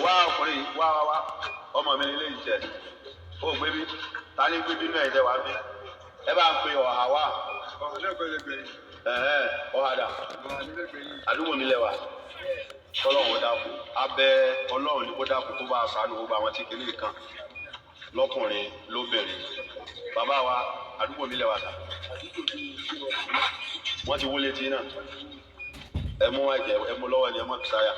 wá ọkùnrin wá ọmọ mi nílé ìjẹ ó gbé bí ta ní gbé bí náà ẹ̀jẹ̀ wá bí ẹ bá ń pe ọ̀hà wá. ọ̀hàdà àdúgbò mi lẹ́wà ọlọ́run dákun abẹ́ ọlọ́run ní kó dákun kó bá a sànù gbogbo àwọn tí kìíní kan lọ́kùnrin lóbìnrin bàbá wa àdúgbò mi lẹ́wà sà wọ́n ti wọlé tí náà ẹ mú ẹ̀jẹ̀ ẹ mú lọ́wọ́ ni ẹ mọ̀ bísáyà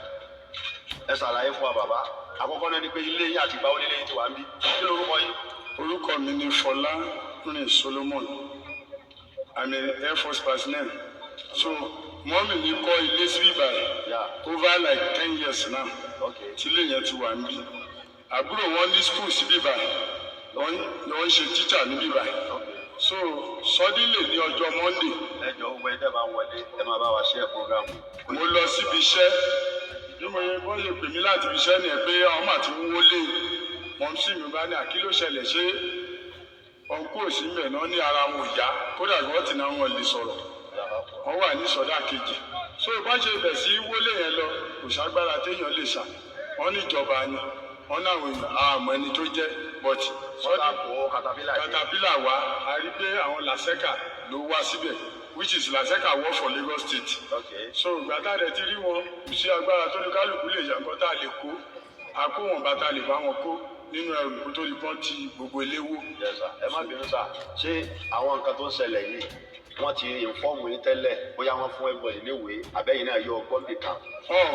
ẹ ṣàlàyé fún wa bàbá àkọ́kọ́ náà ni pé ilé yín àti ìgbà wọlé lẹ́yìn tí wàá ń bí kí lorúkọ yín. orúkọ mi ni Fọlá rìn Solomon I'm an Air Force personnel so mọ́mì mi kọ́ ilé sí bíbáyìí over like 10 years now tí ilé yẹn ti wà níbí àbúrò wọn ní school sí bíbáyìí wọ́n ń ṣe teacher ní bíbáyìí so suddenly ní ọjọ́ Monday. ẹ jọ owó ẹ dẹ́ bá ń wọlé ẹ máa bá wa share program. mo lọ síbi iṣẹ́ bí mo yẹ bọ́ yẹ pè mí láti ibi iṣẹ́ nìyẹn pé àwọn máa ti ń wọlé mọ̀mísí mi bá ní àkílò ṣẹlẹ̀ ṣé ọkọ òsì ń bẹ̀ náà ní ara wọn ò yá kódà gbọ́ tí náà wọn lè sọ̀rọ̀ wọ́n wà ní sọ̀dá kejì so bá ṣe bẹ̀ sí wọlé yẹn lọ kò ságbára téèyàn lè ṣà wọ́n ní ìjọba ni wọ́n náà wọ̀nyí àmọ́ ẹni tó jẹ́ but katapila wa a rí pé àwọn làṣẹ́kà ló wá síbẹ̀ which is làṣẹ́kà work for Lagos State so gbàtà rẹ̀ ti rí wọn kò sí agbára tó ní kálukú lè yà nǹkan tá a lè kó àkó wọn bàtà lè bá wọn kó nínú ẹrù kó tó di pọ́n ti gbogbo eléwó. ẹ má bínú sá ṣé àwọn nǹkan tó ń ṣẹlẹ̀ yìí wọ́n ti ìnfọ́ọ̀mù yín tẹ́lẹ̀ bóyá wọ́n fún everybody níwèé àbẹ́yìn náà yọ ọgbọ́n nìkan.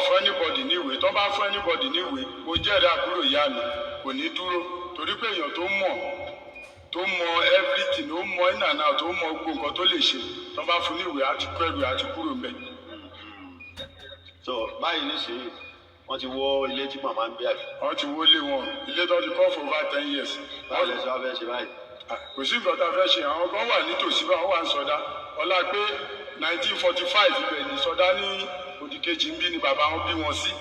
fún anybody níwèé tó bá fún anybody níwèé mo jẹ́rìí àbúrò ìyá mi kò ní dúró torí pé èèyàn tó mọ everything ó mọ iná náà tó mọ gbogbo nǹkan tó lè ṣe tó bá fún níwèé àti kọ́ ẹrù àti kúrò mbẹ̀. so báyìí nísìnyí wọ́n ti wó ilé tí màmá ń gbé àbí. wọ́n ti wó lé wọn ilé tó ti kọ́ for over 10 years. báwo lè ṣe wá fẹ́ ṣe báyìí. kò sí nǹkan tá a fẹ́ ṣe àwọn kan wà nítòsí bá wọn wà ń sọdá ọlá pé 1945 ibẹ̀ ní sọdá ní òdìkejì ń bí ni bàbá wọn bí wọn sí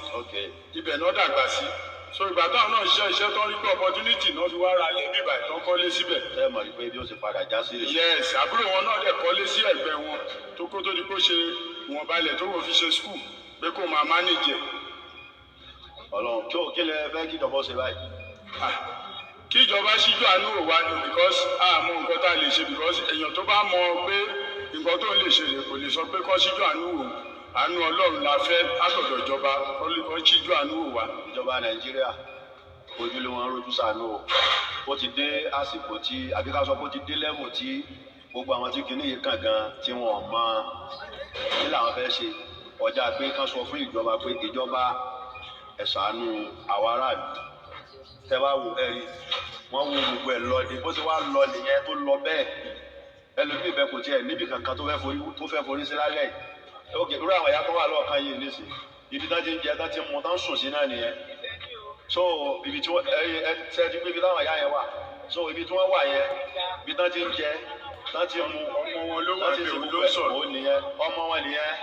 ibẹ̀ náà dàgbà sí so ìgbà táwọn náà ṣiṣẹ́ iṣẹ́ tó ń rí pé opportunity náà fi wá ra ilé bíbà ìtàn kọ́lé síbẹ̀. ẹ mọ̀ pé bí ó ṣe padà já sí rè. yes àbúrò wọn náà dẹ̀ kọ́lé sí ẹ̀gbẹ́ wọn tó kó tó di kó ṣe wọn balẹ̀ tó wọ́n fi ṣe school pé kó máa manage. Ọlọ́run tó kí lẹ fẹ́ kí ìjọba ṣe báyìí. kí ìjọba ṣíjú àánú wò wá ni because àmọ́ nǹkan tá a lè ṣe because èèyàn tó bá mọ pé nǹkan tó lè ṣe kò lè sọ pé kó ṣíjú àánú wò àánú Ọlọ́run la fẹ́ látọ̀dọ̀ ìjọba kó ṣíjú àánú wò wá. ìjọba Nàìjíríà ojú ló wọn rojú ṣàánú o ó ti dé àsìkò tí àbí ká sọ pé ó ti dé lẹ́mù tí gbogbo àwọn tí kìíní yìí kàn gan tí wọn mọ kí làwọn fẹ́ ṣe ọjà pé kán sọ fún ìjọba pé ìjọba ẹ ṣàánú àwọn aráàlú tẹ bá wo ẹ̀rí wọn wo gbogbo ẹ lọ ní bó ti wá lọ nìyẹn tó lọ bẹ́ẹ̀ ẹlòmíì bẹ kò tiẹ̀ níbi kankan tó fẹ́ forí sí lálẹ́ yìí ókè irú àwọn ẹ̀yà tó wà lọ́ọ̀kan yìí nísìn ibi tán ti ń jẹ tán ti mú tán sùn sí náà nìyẹn so ibi tí wọ́n ṣe ti pé ibi táwọn ẹ̀yà yẹn wà so ibi tí wọ́n wà yẹn ibi tán ti ń jẹ tán ti mú ọmọ wọn ló wà bẹ̀rù ló sọ̀rọ̀ ọmọ wọn nìyẹn.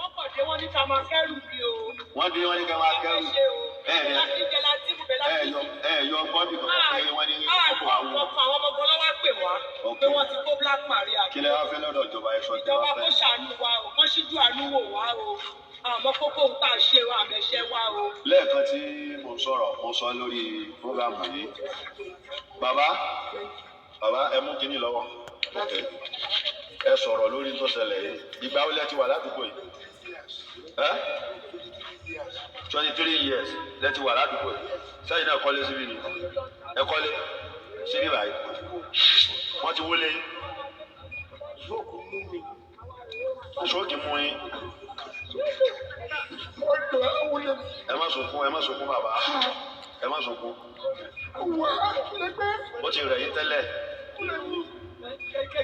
wọ́n kọ̀ dé wọ́n ní ká máa kẹ́rù bí o. wọ́n dé wọ́n ní ká máa kẹ́rù. yọ gbọ́ bí kankan pé wọ́n ní ọkọ̀ àwọn. ọkọ̀ àwọn ọmọ ọlọ́wà pè wá pé wọ́n ti kó Black Maria. kí lẹ wá fẹ́ lọ́dọ̀ ìjọba ẹ̀ṣọ́ tí wọ́n fẹ́. ìjọba kó ṣàánú wa o kó ṣíjú àánú wò wá o àmọ́ kókó ń tà ṣe wa àmẹ́ṣẹ́ wa o. lẹ́ẹ̀kan tí mo sọ̀rọ̀ mo sọ lórí fúrógámù yìí bàbá ẹ mú kínní lọ́wọ́ ẹ sọ̀rọ̀ lórí tó ṣẹlẹ̀ yìí ìgbà wo lẹ ti wà ládùúgbò yìí 23 years lẹ ti wà ládùúgbò yìí sẹ́yìn náà kọ́lé síbí ni ẹ kọ́lé síbí báyìí wọ́n ti wọlé ṣóòkì mú yín ẹ má sunkún bàbá ẹ má sunkún ó ti rẹ̀ yín tẹ́lẹ̀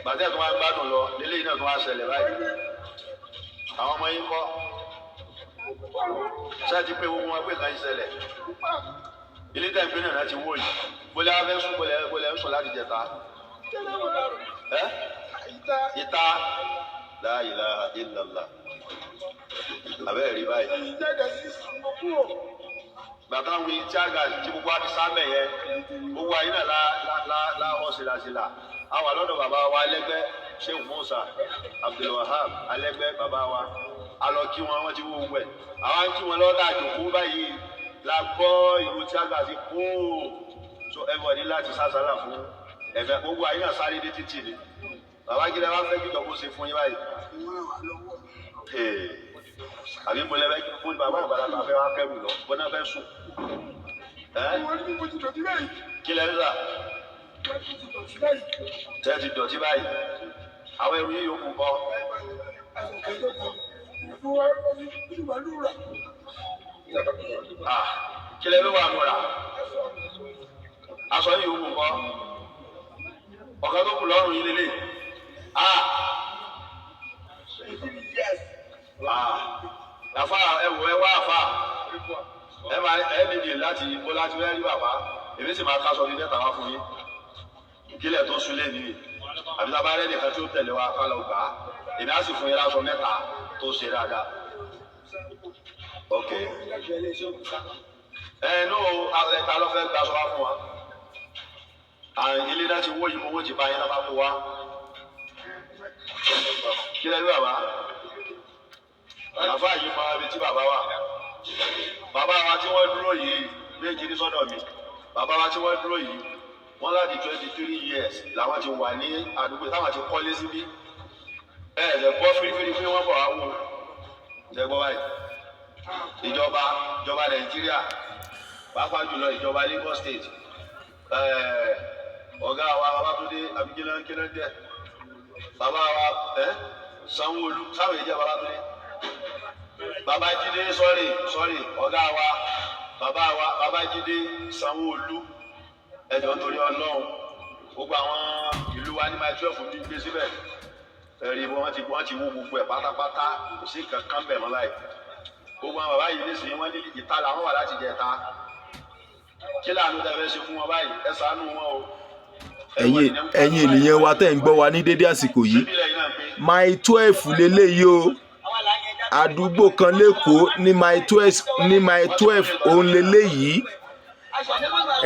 gbàtẹ́ tó wá gbádùn lọ nílé yìí náà tó wá ṣẹlẹ̀ báyìí àwọn ọmọ yín kọ́ ṣáàtì pé gbogbo wọn pé kan yín ṣẹlẹ̀ ilé tẹ̀ ń gbé náà ti wó yìí bólẹ̀ wá fẹ́ sùn bólẹ̀ ń sùn láti jẹta ìta la ilaha illallah abẹ́rẹ́ rí báyìí. bàtà ń wí tí àgà tí gbogbo àti sábẹ̀ yẹn gbogbo ayé náà láhọ́ sílasíla àwọn àlọ́dọ̀ bàbá wa alẹ́gbẹ́ Sheikh Musa Abdulwahab alẹ́gbẹ́ bàbá wa alọ kí wọn ti wó wẹ̀ àwọn kí wọn lọ́dọ̀ àjòkó báyìí la gbọ́ ìlú tí àgbà ti kó so everybody láti sásàlà fún ẹ̀fẹ̀ gbogbo ayé náà sáré dé títì ni bàbá gíga wá fẹ́ kíjọ kó ṣe fún yín báyìí àbí mo lẹ́fẹ́ kí fún bàbá àgbàlagbà fẹ́ wá kẹ́rù lọ bọ́ná fẹ́ sùn kí lẹ́nu rà tẹ́ ti dọ̀tí báyìí àwọn ẹrù yìí yòókù kọ́ kí lẹ́nu wà múra aṣọ yìí yòókù kọ́ ọ̀kan tó kù lọ́rùn yìí lélẹ̀ àfa ẹwọ ẹ wá àfa ẹ máa ẹ nídìí láti bó láti rẹ́ rí bàbá èmi sì máa kásọ bíi mẹ́ta wá fún yín kílẹ̀ tó súnlẹ̀ nìyí àbí tá a bá rẹ́ nìkan tí ó tẹ̀lé wa ká lọ gbà á èmi á sì fún yín láṣọ mẹ́ta tó ṣe dáadáa ok nù ta ló fẹ́ gbaṣọ wá fún wa ilé náà ti wó yìí owó ti bá yín náà bá kó wa kílẹ̀ rí bàbá àfa yìí máa bi tí bàbá wa tí wọ́n dúró yìí méjì ní sọ́dọ̀ mi bàbá wa tí wọ́n dúró yìí wọ́n láti 23 years làwọn ti wà ní àdúgbò táwọn ti kọ́lé síbí ẹ̀ gbọ́ fírífírí pé wọ́n bọ̀ wá wò jẹ́gbọ́ báyìí ìjọba Nàìjíríà pàápàá jùlọ ìjọba Lagos State ọ̀gá wa Babátúndé àbíkínáńkínáńdẹ bàbá wa Sanwó-Olú sáwọn èjì Babátúndé Babájídé sọ́rí ọ̀gá wa Babájídé Sanwó-Olú ẹ̀jọ̀ nítorí Ọlọ́run gbogbo àwọn ìlú wa ní máa 12 ní gbé síbẹ̀ ẹ̀rí wọ́n ti wó gbogbo ẹ̀ pátápátá kò sí kankan bẹ̀ mọ́ láì gbogbo àwọn bàbá yìí nísìnyí wọ́n ní ìta làwọn wà láti jẹ ta kí láàánú tẹ́ fẹ́ ṣe fún wọn báyìí ẹ ṣàánú wọn o. ẹ̀yin ènìyàn wa tẹ́ ń gbọ́ wa ní dédé àsìkò yìí My 12 lélẹ́yìí o àdúgbò kan lẹ́kọ̀ọ́ ní My 12 òun lélẹ́yìí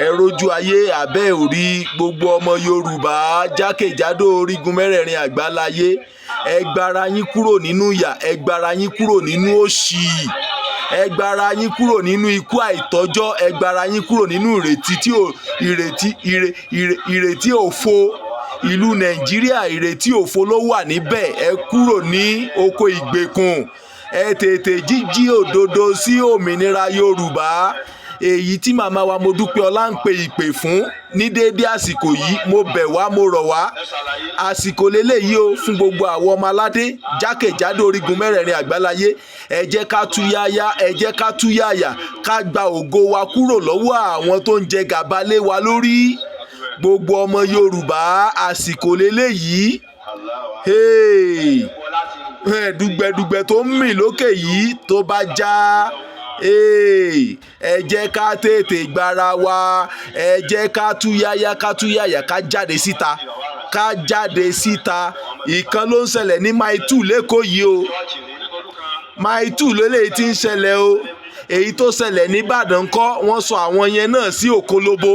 ẹ rojú ayé àbẹ́ òrí gbogbo ọmọ Yorùbá jákèjádò orígun mẹ́rẹ̀ẹ̀rin àgbáláyé ẹ gbára yín kúrò nínú ìyà ẹ gbára yín kúrò nínú òṣì ẹ gbára yín kúrò nínú ikú àìtọ́jọ́ ẹ gbára yín kúrò nínú ìrètí òfo ìlú Nàìjíríà ìrètí òfo ló wà níbẹ̀ ẹ kúrò ní oko ìgbèkùn ẹ tètè jíjí òdodo sí òmìnira Yorùbá èyí tí màmá wa Modúpẹ́ọlá ń pe ìpè fún ní déédé àsìkò yìí mo bẹ̀ wá mo rọ̀ wá àsìkò lélẹ́yìí o fún gbogbo àwọn ọmọ aládé jákèjádò orígun mẹ́rẹ̀ẹ̀rin àgbáláyé ẹ jẹ́ ká túyáyá ẹ jẹ́ ká túyáyà ká gba ògo wa kúrò lọ́wọ́ àwọn tó ń jẹ gàba lé wa lórí gbogbo ọmọ Yorùbá àsìkò lélẹ́yìí dùgbẹ̀dùgbẹ̀ tó ń mì lókè yìí tó bá já ẹ jẹ́ ká tètè gbára wa ẹ jẹ́ ká túyáyá ká jáde síta ìkan ló ń ṣẹlẹ̀ ní My 2 lẹ́kọ̀ọ́ yìí o My 2 lélẹ́yìí tí ń ṣẹlẹ̀ o èyí tó ṣẹlẹ̀ ní Ìbàdàn kọ́ wọ́n sọ àwọn yẹn náà sí òkólóbó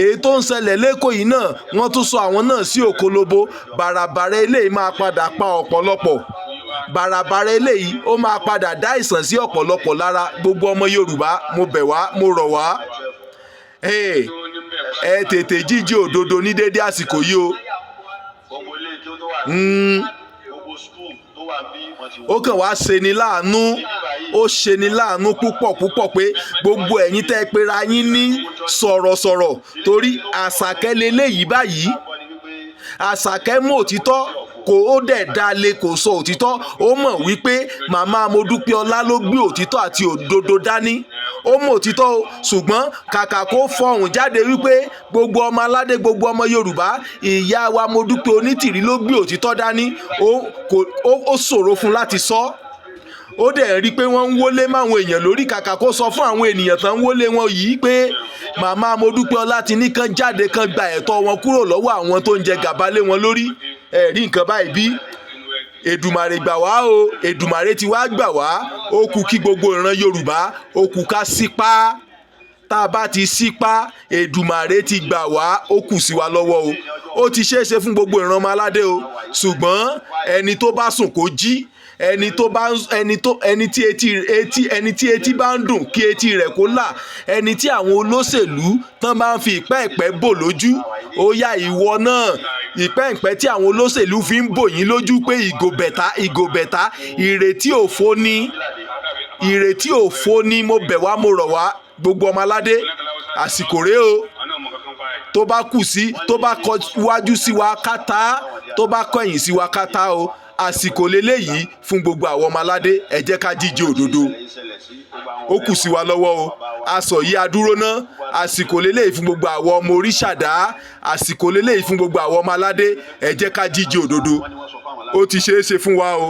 èyí tó ń ṣẹlẹ̀ lẹ́kọ̀ọ́ yìí náà wọ́n tún sọ àwọn náà sí òkólóbó bàràbàrà eléyìí máa padà pa ọ̀pọ̀lọpọ̀ bàràbàrà eléyìí ó máa padà dá ìsàn sí ọ̀pọ̀lọpọ̀ lára gbogbo ọmọ Yorùbá mo bẹ̀ wá mo rọ̀ wá ẹ tètè jíjí òdodo ní dédé àsìkò yìí o. ó kàn wá ṣeni láàánú ó ṣeni láàánú púpọ̀ pé gbogbo ẹ̀yin tẹ́ pera yín ní sọ̀rọ̀sọ̀rọ̀ torí Àṣàkẹ́ leléyìí báyìí Àṣàkẹ́ mọ̀ òtítọ́ kò ó dẹ̀ dalẹ̀ kò sọ òtítọ́ ó mọ̀ wípé màmá Modúpẹ́ọlá ló gbé òtítọ́ àti òdodo dání ó mọ̀ òtítọ́ o ṣùgbọ́n kàkà kó fọhùn jáde wípé gbogbo ọmọ aládé gbogbo ọmọ Yorùbá ìyá wa Modúpẹ́ Onítìrí ló gbé òtítọ́ dání ó ṣòro fún láti sọ ó dẹ̀ rí i pé wọ́n ń wọlé máwọn èèyàn lórí kàkà kó sọ fún àwọn ènìyàn tán ń wọlé wọn yìí pé màmá Modúpẹ́ọlá ti ní kán jáde kán gba ẹ̀tọ́ wọn kúrò lọ́wọ́ àwọn tó ń jẹ gàba lé wọn lórí ẹ̀rí nǹkan báyìí bí Èdùmàrè gbà wá o Èdùmàrè ti wá gbà wá ó kù kí gbogbo ìran Yorùbá ó kù ká sípá tá a bá ti sípá Èdùmàrè ti gbà wá ó kù sí wa lọ́wọ́ o ó ti ṣeé ṣe fún gbogbo ìran ọmọ aládé o ṣùgbọ́n ẹni tó bá sùn kó jí ẹni tí etí bá ń dùn kí etí rẹ̀ kó là, ẹni tí àwọn olóṣèlú tán bá ń fi ìpẹ́ẹ̀pẹ́ bò lójú, ó yá ìwọ náà ìpẹ́ẹ̀pẹ́ tí àwọn olóṣèlú fi ń bò yín lójú pé ìgò bẹ̀tá ìrètí òfo ni mo bẹ̀ wá mo rọ̀ wá gbogbo ọmọ aládé àsìkò rèé o. tó bá kọ wájú sí wa kátá, tó bá kọ̀yìn sí wa kátá o. àsìkò leléyìí fún gbogbo àwọn ọmọ aládé, ẹ jẹ́ ká jíjẹ òdodo. ó kù sí wa lọ́wọ́ o. aṣọ yìí adúró ná. àsìkò leléyìí fún gbogbo àwọn ọmọ oríṣàdá, àsìkò leléyìí fún gbogbo àwọn ọmọ aládé, ẹ jẹ́ ká jíjẹ òdodo. ó ti ṣeé ṣe fún wa o.